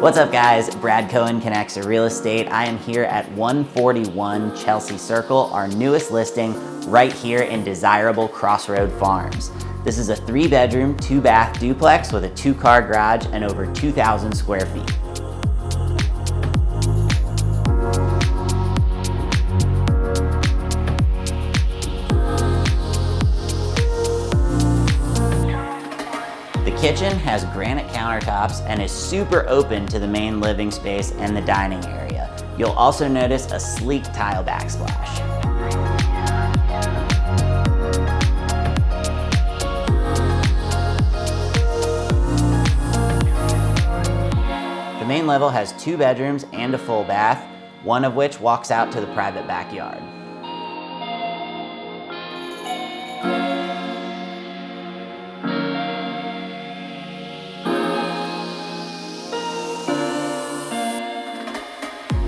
What's up guys, Brad Cohen, Connexa Real Estate. I am here at 141 Chelsea Circle, our newest listing right here in desirable Crossroads Farms. This is a 3-bedroom, 2-bath duplex with a 2-car garage and over 2,000 square feet. The kitchen has granite countertops and is super open to the main living space and the dining area. You'll also notice a sleek tile backsplash. The main level has 2 bedrooms and a full bath, one of which walks out to the private backyard.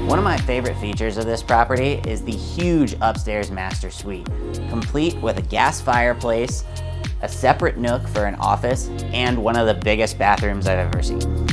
One of my favorite features of this property is the huge upstairs master suite, complete with a gas fireplace, a separate nook for an office, and one of the biggest bathrooms I've ever seen.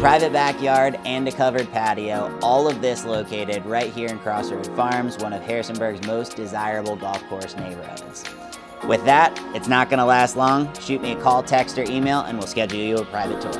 Private backyard and a covered patio, all of this located right here in Crossroads Farms, one of Harrisonburg's most desirable golf course neighborhoods. With that, it's not going to last long. Shoot me a call, text, or email, and we'll schedule you a private tour.